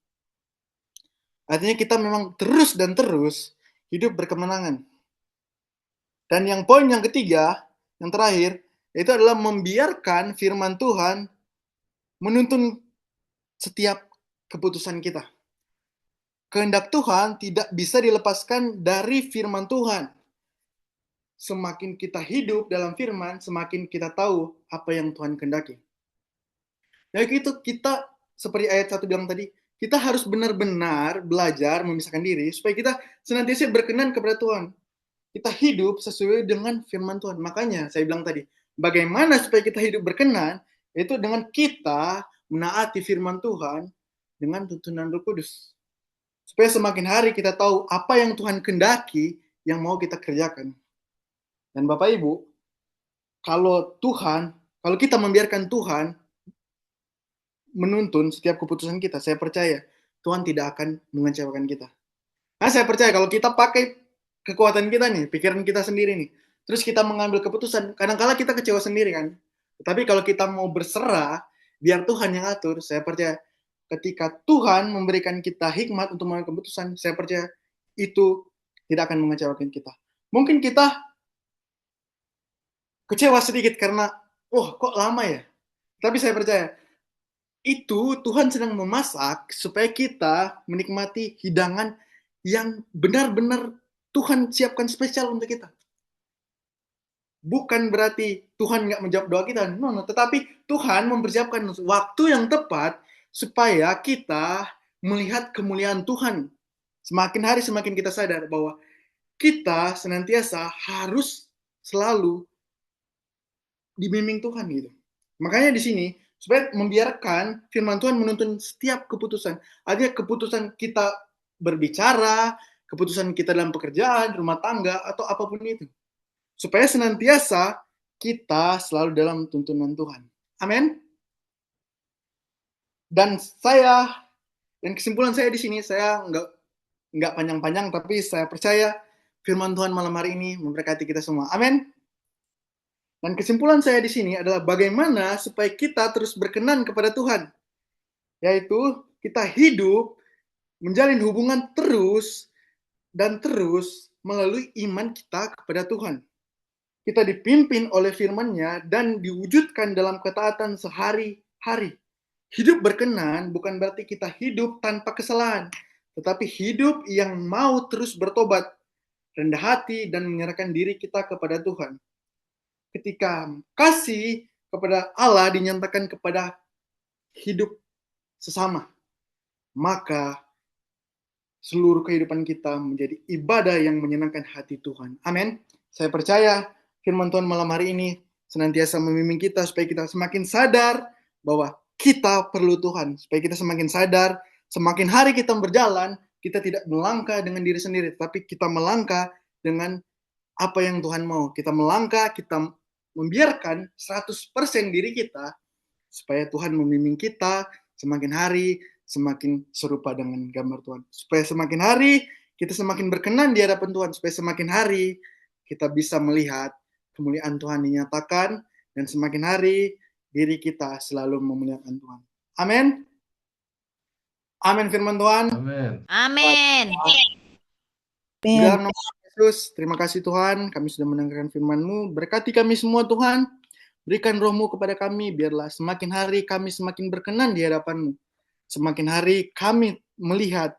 Artinya kita memang terus dan terus hidup berkemenangan. Dan yang poin yang ketiga, yang terakhir, itu adalah membiarkan firman Tuhan menuntun setiap keputusan kita. Kehendak Tuhan tidak bisa dilepaskan dari firman Tuhan. Semakin kita hidup dalam firman, semakin kita tahu apa yang Tuhan kehendaki. Ya itu kita, seperti ayat 1 bilang tadi, kita harus benar-benar belajar memisahkan diri supaya kita senantiasa berkenan kepada Tuhan. Kita hidup sesuai dengan firman Tuhan. Makanya saya bilang tadi, bagaimana supaya kita hidup berkenan, itu dengan kita menaati firman Tuhan dengan tuntunan Roh Kudus. Supaya semakin hari kita tahu apa yang Tuhan kehendaki yang mau kita kerjakan. Dan Bapak Ibu, kalau kita membiarkan Tuhan menuntun setiap keputusan kita, saya percaya Tuhan tidak akan mengecewakan kita. Nah, saya percaya kalau kita pakai kekuatan kita nih, pikiran kita sendiri nih, terus kita mengambil keputusan, kadang-kala kita kecewa sendiri kan. Tapi kalau kita mau berserah, biar Tuhan yang atur, saya percaya ketika Tuhan memberikan kita hikmat untuk mengambil keputusan, saya percaya itu tidak akan mengecewakan kita. Mungkin kita kecewa sedikit karena, kok lama ya? Tapi saya percaya, itu Tuhan sedang memasak supaya kita menikmati hidangan yang benar-benar Tuhan siapkan spesial untuk kita. Bukan berarti Tuhan nggak menjawab doa kita, no, tetapi Tuhan mempersiapkan waktu yang tepat supaya kita melihat kemuliaan Tuhan. Semakin hari semakin kita sadar bahwa kita senantiasa harus selalu dibimbing Tuhan gitu. Makanya di sini supaya membiarkan firman Tuhan menuntun setiap keputusan. Artinya keputusan kita berbicara, keputusan kita dalam pekerjaan, rumah tangga, atau apapun itu. Supaya senantiasa kita selalu dalam tuntunan Tuhan. Amin. Dan kesimpulan saya di sini, saya nggak panjang-panjang, tapi saya percaya firman Tuhan malam hari ini memberkati kita semua. Amin. Dan kesimpulan saya di sini adalah bagaimana supaya kita terus berkenan kepada Tuhan. Yaitu kita hidup, menjalin hubungan terus dan terus melalui iman kita kepada Tuhan. Kita dipimpin oleh firman-Nya dan diwujudkan dalam ketaatan sehari-hari. Hidup berkenan bukan berarti kita hidup tanpa kesalahan, tetapi hidup yang mau terus bertobat, rendah hati, dan menyerahkan diri kita kepada Tuhan. Ketika kasih kepada Allah dinyatakan kepada hidup sesama, maka seluruh kehidupan kita menjadi ibadah yang menyenangkan hati Tuhan. Amin. Saya percaya firman Tuhan malam hari ini senantiasa membimbing kita supaya kita semakin sadar bahwa kita perlu Tuhan. Supaya kita semakin sadar, semakin hari kita berjalan, kita tidak melangkah dengan diri sendiri, tapi kita melangkah dengan apa yang Tuhan mau. Kita melangkah, kita membiarkan 100% diri kita supaya Tuhan membimbing kita semakin hari semakin serupa dengan gambar Tuhan. Supaya semakin hari kita semakin berkenan di hadapan Tuhan. Supaya semakin hari kita bisa melihat kemuliaan Tuhan dinyatakan dan semakin hari diri kita selalu memuliakan Tuhan. Amin. Amin firman Tuhan. Amin. Amin. Di dalam nama Yesus, terima kasih Tuhan, kami sudah mendengarkan firman-Mu. Berkati kami semua Tuhan, berikan roh-Mu kepada kami, biarlah semakin hari kami semakin berkenan di hadapan-Mu. Semakin hari kami melihat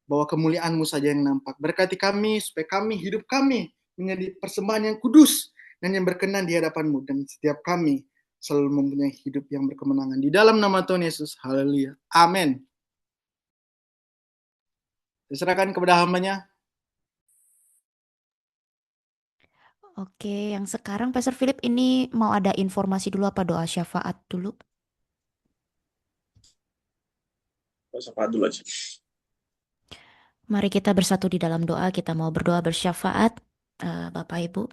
bahwa kemuliaan-Mu saja yang nampak. Berkati kami, supaya hidup kami menjadi persembahan yang kudus dan yang berkenan di hadapan-Mu, dan setiap kami selalu mempunyai hidup yang berkemenangan. Di dalam nama Tuhan Yesus, haleluya. Amin. Diserahkan kepada hambanya. Oke, yang sekarang Pastor Philip ini mau ada informasi dulu apa doa syafaat dulu? Syafaat dulu aja. Mari kita bersatu di dalam doa, kita mau berdoa bersyafaat. Bapak Ibu,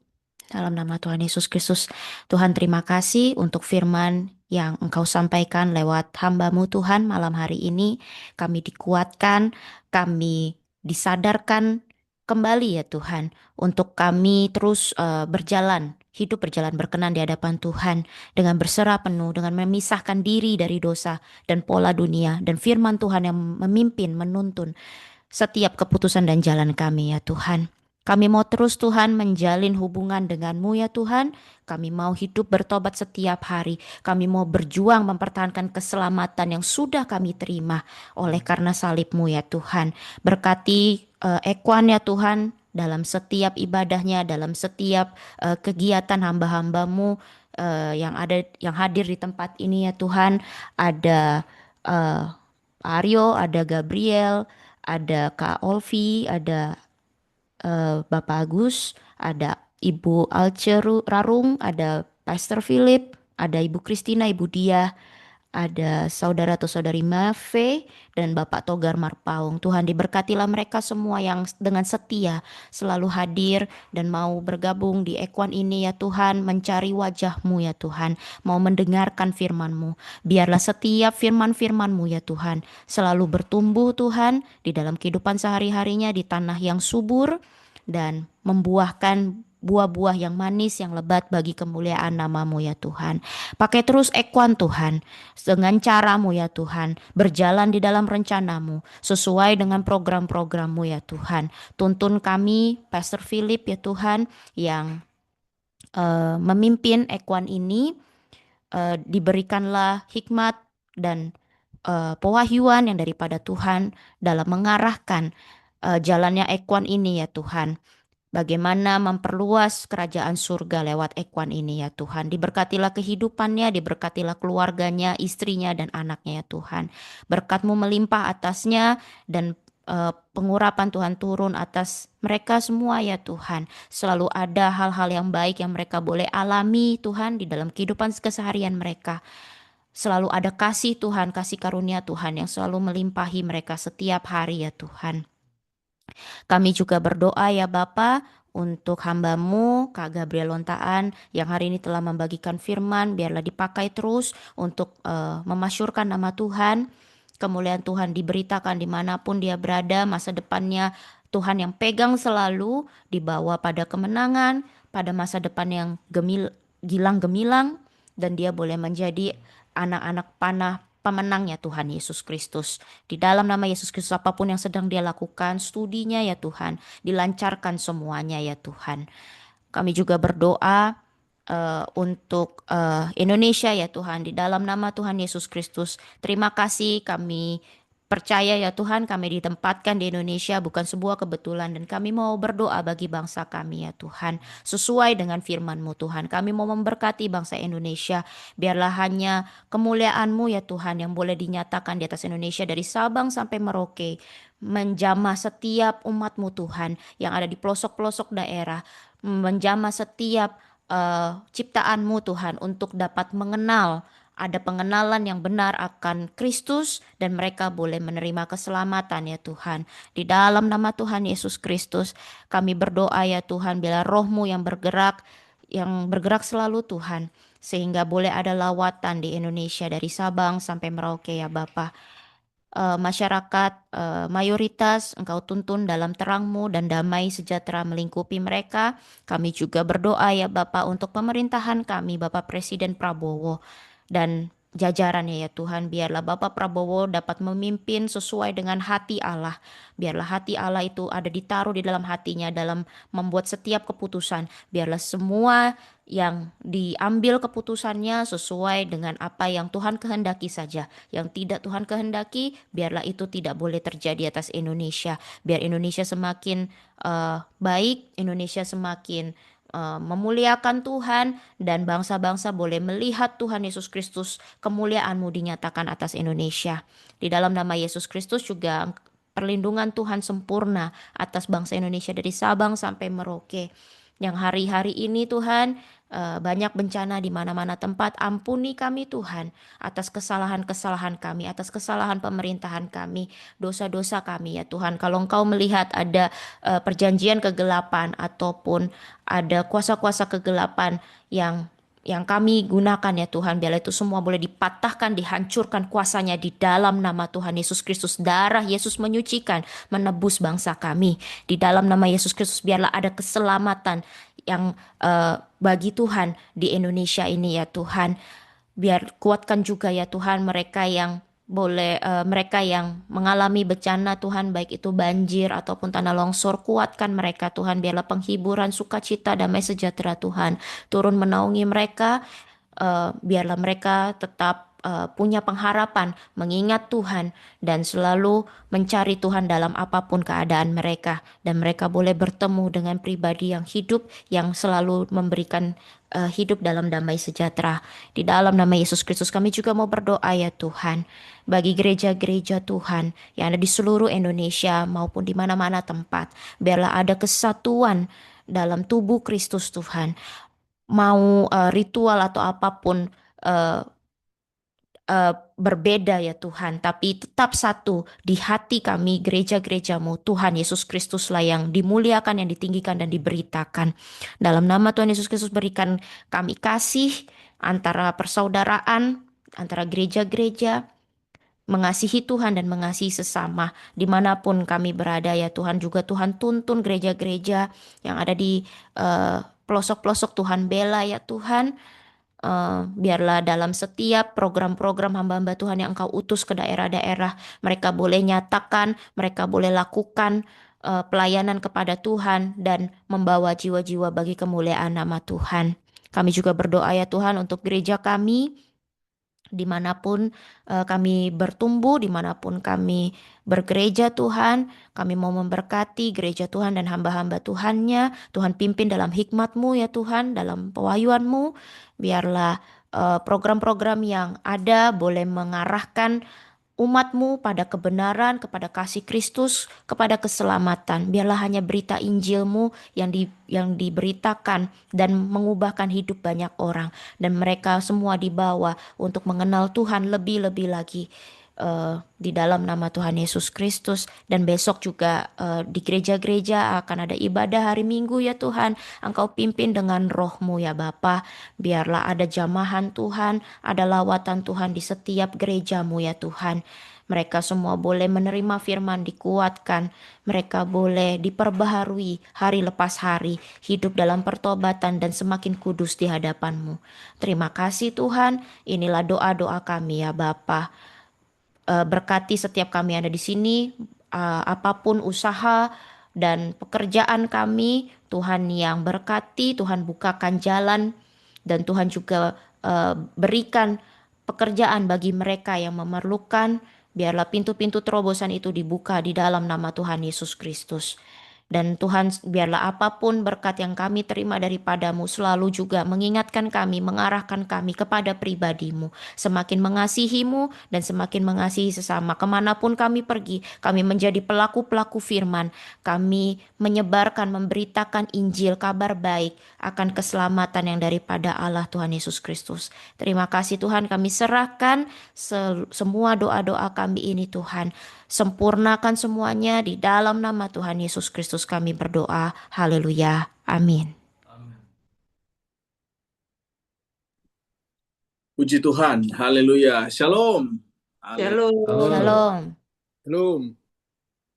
dalam nama Tuhan Yesus Kristus, Tuhan terima kasih untuk firman yang Engkau sampaikan lewat hamba-Mu Tuhan malam hari ini. Kami dikuatkan, kami disadarkan kembali ya Tuhan, untuk kami terus hidup berjalan berkenan di hadapan Tuhan dengan berserah penuh, dengan memisahkan diri dari dosa dan pola dunia, dan firman Tuhan yang memimpin, menuntun setiap keputusan dan jalan kami ya Tuhan. Kami mau terus Tuhan menjalin hubungan dengan-Mu ya Tuhan. Kami mau hidup bertobat setiap hari. Kami mau berjuang mempertahankan keselamatan yang sudah kami terima oleh karena salib-Mu ya Tuhan. Berkati Ekwan ya Tuhan dalam setiap ibadahnya, dalam setiap kegiatan hamba-hamba-Mu yang hadir di tempat ini ya Tuhan. Ada Aryo, ada Gabriel, ada Kak Olvi, ada Bapak Agus, ada Ibu Alce Rarung, ada Pastor Philip, ada Ibu Christina, Ibu Dia, ada saudara atau saudari Mafe, dan Bapak Togar Marpaung. Tuhan diberkatilah mereka semua yang dengan setia selalu hadir dan mau bergabung di Ekwan ini ya Tuhan, mencari wajah-Mu ya Tuhan, mau mendengarkan firman-Mu. Biarlah setiap firman-firman-Mu ya Tuhan selalu bertumbuh Tuhan di dalam kehidupan sehari-harinya di tanah yang subur dan membuahkan buah-buah yang manis, yang lebat bagi kemuliaan nama-Mu ya Tuhan. Pakai terus Ekwan Tuhan, dengan cara-Mu ya Tuhan, berjalan di dalam rencana-Mu, sesuai dengan program-program-Mu ya Tuhan. Tuntun kami, Pastor Philip ya Tuhan, yang memimpin Ekwan ini, diberikanlah hikmat dan pewahyuan yang daripada Tuhan dalam mengarahkan jalannya Ekwan ini ya Tuhan. Bagaimana memperluas kerajaan surga lewat Ekwan ini ya Tuhan. Diberkatilah kehidupannya, diberkatilah keluarganya, istrinya dan anaknya ya Tuhan. Berkat-Mu melimpah atasnya dan pengurapan Tuhan turun atas mereka semua ya Tuhan. Selalu ada hal-hal yang baik yang mereka boleh alami Tuhan di dalam kehidupan keseharian mereka. Selalu ada kasih Tuhan, kasih karunia Tuhan yang selalu melimpahi mereka setiap hari ya Tuhan. Kami juga berdoa ya Bapa untuk hamba-Mu Kak Gabriel Lontaan yang hari ini telah membagikan firman, biarlah dipakai terus untuk memasyurkan nama Tuhan. Kemuliaan Tuhan diberitakan dimanapun dia berada, masa depannya Tuhan yang pegang selalu dibawa pada kemenangan, pada masa depan yang gilang gemilang, dan dia boleh menjadi anak-anak panah pemenangnya Tuhan Yesus Kristus. Di dalam nama Yesus Kristus, apapun yang sedang dia lakukan, studinya ya Tuhan, dilancarkan semuanya ya Tuhan. Kami juga berdoa untuk Indonesia ya Tuhan, di dalam nama Tuhan Yesus Kristus. Terima kasih, kami percaya ya Tuhan, kami ditempatkan di Indonesia bukan sebuah kebetulan, dan kami mau berdoa bagi bangsa kami ya Tuhan, sesuai dengan firman-Mu Tuhan. Kami mau memberkati bangsa Indonesia, biarlah hanya kemuliaan-Mu ya Tuhan yang boleh dinyatakan di atas Indonesia dari Sabang sampai Merauke, menjamah setiap umat-Mu Tuhan yang ada di pelosok-pelosok daerah, menjamah setiap ciptaan-Mu Tuhan untuk dapat mengenal, ada pengenalan yang benar akan Kristus, dan mereka boleh menerima keselamatan ya Tuhan. Di dalam nama Tuhan Yesus Kristus kami berdoa ya Tuhan, bila Roh-Mu yang bergerak selalu Tuhan, sehingga boleh ada lawatan di Indonesia dari Sabang sampai Merauke ya Bapa. Masyarakat mayoritas Engkau tuntun dalam terang-Mu dan damai sejahtera melingkupi mereka. Kami juga berdoa ya Bapa untuk pemerintahan kami, Bapak Presiden Prabowo dan jajarannya ya Tuhan. Biarlah Bapak Prabowo dapat memimpin sesuai dengan hati Allah. Biarlah hati Allah itu ada ditaruh di dalam hatinya dalam membuat setiap keputusan. Biarlah semua yang diambil keputusannya sesuai dengan apa yang Tuhan kehendaki saja. Yang tidak Tuhan kehendaki, biarlah itu tidak boleh terjadi atas Indonesia. Biar Indonesia semakin baik, Indonesia semakin memuliakan Tuhan, dan bangsa-bangsa boleh melihat Tuhan Yesus Kristus, kemuliaan-Mu dinyatakan atas Indonesia. Di dalam nama Yesus Kristus juga perlindungan Tuhan sempurna atas bangsa Indonesia dari Sabang sampai Merauke. Yang hari-hari ini Tuhan, banyak bencana di mana-mana tempat. Ampuni kami Tuhan atas kesalahan-kesalahan kami, atas kesalahan pemerintahan kami, dosa-dosa kami ya Tuhan. Kalau Engkau melihat ada perjanjian kegelapan ataupun ada kuasa-kuasa kegelapan yang kami gunakan ya Tuhan, biarlah itu semua boleh dipatahkan, dihancurkan kuasanya di dalam nama Tuhan Yesus Kristus. Darah Yesus menyucikan, menebus bangsa kami. Di dalam nama Yesus Kristus biarlah ada keselamatan yang bagi Tuhan di Indonesia ini ya Tuhan. Biar kuatkan juga ya Tuhan mereka yang mengalami bencana Tuhan, baik itu banjir ataupun tanah longsor. Kuatkan mereka Tuhan, biarlah penghiburan, sukacita, damai sejahtera Tuhan turun menaungi mereka. Biarlah mereka tetap punya pengharapan, mengingat Tuhan, dan selalu mencari Tuhan dalam apapun keadaan mereka. Dan mereka boleh bertemu dengan pribadi yang hidup, yang selalu memberikan hidup dalam damai sejahtera. Di dalam nama Yesus Kristus kami juga mau berdoa ya Tuhan, bagi gereja-gereja Tuhan yang ada di seluruh Indonesia maupun di mana-mana tempat. Biarlah ada kesatuan dalam tubuh Kristus Tuhan. Mau ritual atau apapun eh, berbeda ya Tuhan, tapi tetap satu di hati kami, gereja-gerejamu. Tuhan Yesus Kristuslah yang dimuliakan, yang ditinggikan dan diberitakan. Dalam nama Tuhan Yesus Kristus berikan kami kasih antara persaudaraan, antara gereja-gereja, mengasihi Tuhan dan mengasihi sesama dimanapun kami berada ya Tuhan. Juga Tuhan tuntun gereja-gereja yang ada di pelosok-pelosok, Tuhan bela ya Tuhan. Biarlah dalam setiap program-program hamba-hamba Tuhan yang Engkau utus ke daerah-daerah, mereka boleh nyatakan, mereka boleh lakukan pelayanan kepada Tuhan dan membawa jiwa-jiwa bagi kemuliaan nama Tuhan. Kami juga berdoa ya Tuhan untuk gereja kami, dimanapun kami bertumbuh, dimanapun kami bergereja Tuhan, kami mau memberkati gereja Tuhan dan hamba-hamba Tuhannya. Tuhan pimpin dalam hikmat-Mu ya Tuhan, dalam pewahyuan-Mu. Biarlah program-program yang ada boleh mengarahkan umat-Mu pada kebenaran, kepada kasih Kristus, kepada keselamatan. Biarlah hanya berita Injil-Mu yang diberitakan dan mengubahkan hidup banyak orang. Dan mereka semua dibawa untuk mengenal Tuhan lebih-lebih lagi di dalam nama Tuhan Yesus Kristus. Dan besok juga di gereja-gereja akan ada ibadah hari Minggu ya Tuhan. Engkau pimpin dengan roh-Mu ya Bapa. Biarlah ada jamahan Tuhan, ada lawatan Tuhan di setiap gereja-Mu ya Tuhan. Mereka semua boleh menerima firman, dikuatkan. Mereka boleh diperbaharui hari lepas hari, hidup dalam pertobatan dan semakin kudus di hadapan-Mu. Terima kasih Tuhan. Inilah doa-doa kami ya Bapa. Berkati setiap kami yang ada di sini, apapun usaha dan pekerjaan kami, Tuhan yang berkati, Tuhan bukakan jalan, dan Tuhan juga berikan pekerjaan bagi mereka yang memerlukan. Biarlah pintu-pintu terobosan itu dibuka di dalam nama Tuhan Yesus Kristus. Dan Tuhan, biarlah apapun berkat yang kami terima daripada-Mu selalu juga mengingatkan kami, mengarahkan kami kepada pribadi-Mu. Semakin mengasihi-Mu dan semakin mengasihi sesama. Kemanapun kami pergi, kami menjadi pelaku-pelaku firman. Kami menyebarkan, memberitakan Injil, kabar baik akan keselamatan yang daripada Allah Tuhan Yesus Kristus. Terima kasih Tuhan, kami serahkan semua doa-doa kami ini Tuhan. Sempurnakan semuanya di dalam nama Tuhan Yesus Kristus kami berdoa. Haleluya. Amin. Puji Tuhan, haleluya, shalom. Shalom. Shalom. Belum.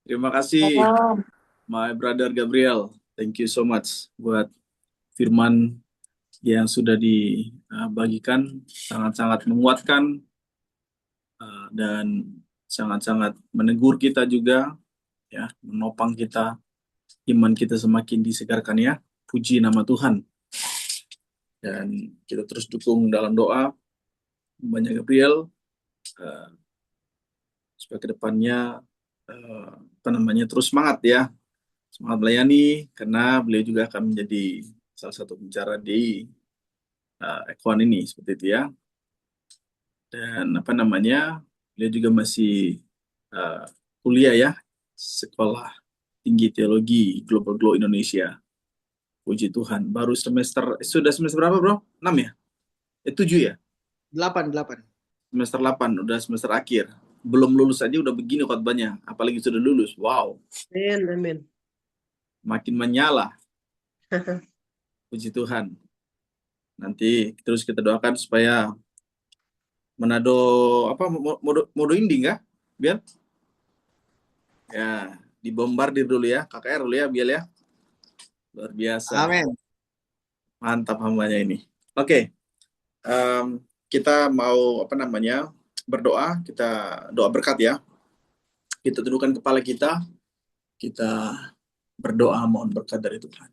Terima kasih, my brother Gabriel. Thank you so much buat firman yang sudah dibagikan, sangat-sangat menguatkan dan sangat-sangat menegur kita juga, ya, menopang kita, iman kita semakin disegarkan ya. Puji nama Tuhan. Dan kita terus dukung dalam doa, banyak Gabriel, supaya kedepannya terus semangat ya, semangat melayani, karena beliau juga akan menjadi salah satu pembicara di Ekuan ini seperti itu ya. Dan apa namanya, dia juga masih kuliah ya, sekolah tinggi teologi Global Glow Indonesia. Puji Tuhan, baru sudah semester berapa bro? 6 ya? 7 ya? 8. Semester 8, udah semester akhir. Belum lulus aja udah begini khotbahnya, apalagi sudah lulus. Wow, Amin. makin menyala. Puji Tuhan. Nanti terus kita doakan supaya Manado apa Modo Inding ya, biar ya dibombardir dulu ya, KKR dulu ya, biar ya. Luar biasa. Amin. Mantap hambanya ini. Oke. Kita mau apa namanya? Berdoa, kita doa berkat ya. Kita tundukkan kepala kita berdoa mohon berkat dari Tuhan.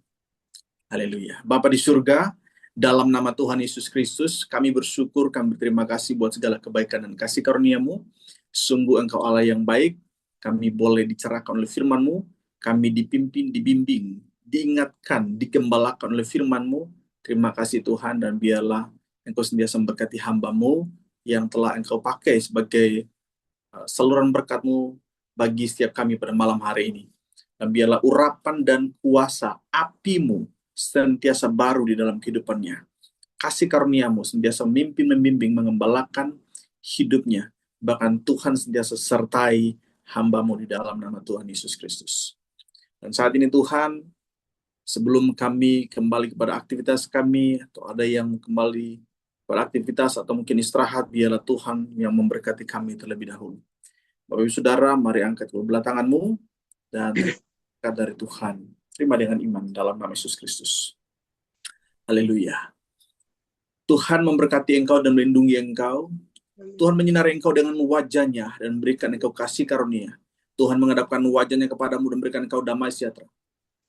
Haleluya. Bapa di surga, dalam nama Tuhan Yesus Kristus, kami bersyukur, kami berterima kasih buat segala kebaikan dan kasih karunia-Mu. Sungguh Engkau Allah yang baik, kami boleh dicerahkan oleh firman-Mu, kami dipimpin, dibimbing, diingatkan, digembalakan oleh firman-Mu. Terima kasih Tuhan, dan biarlah Engkau senantiasa memberkati hamba-Mu yang telah Engkau pakai sebagai saluran berkat-Mu bagi setiap kami pada malam hari ini. Dan biarlah urapan dan kuasa api-Mu senantiasa baru di dalam kehidupannya. Kasih karunia-Mu senantiasa memimpin, membimbing, mengembalakan hidupnya. Bahkan Tuhan senantiasa sertai hamba-Mu di dalam nama Tuhan Yesus Kristus. Dan saat ini Tuhan, sebelum kami kembali kepada aktivitas kami, atau ada yang kembali beraktivitas atau mungkin istirahat, biarlah Tuhan yang memberkati kami terlebih dahulu. Bapak Ibu Saudara, mari angkat kedua tanganmu dan berkat dari Tuhan. Terima dengan iman dalam nama Yesus Kristus. Haleluya. Tuhan memberkati engkau dan melindungi engkau. Tuhan menyinari engkau dengan wajah-Nya dan memberikan engkau kasih karunia. Tuhan menghadapkan wajah-Nya kepadamu dan memberikan engkau damai sejahtera.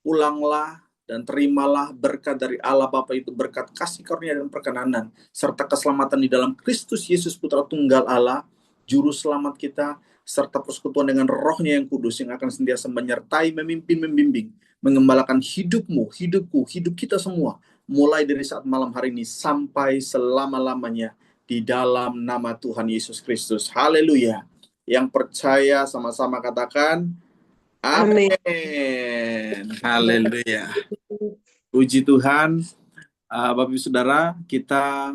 Pulanglah dan terimalah berkat dari Allah Bapa, itu berkat kasih karunia dan perkenanan, serta keselamatan di dalam Kristus Yesus Putra Tunggal Allah, Juru Selamat kita, serta persekutuan dengan Roh-Nya yang kudus yang akan senantiasa menyertai, memimpin, membimbing, mengembalakan hidupmu, hidupku, hidup kita semua, mulai dari saat malam hari ini sampai selama-lamanya, di dalam nama Tuhan Yesus Kristus. Haleluya. Yang percaya sama-sama katakan Amin. amin. Haleluya. Puji Tuhan. Bapak Ibu Saudara, kita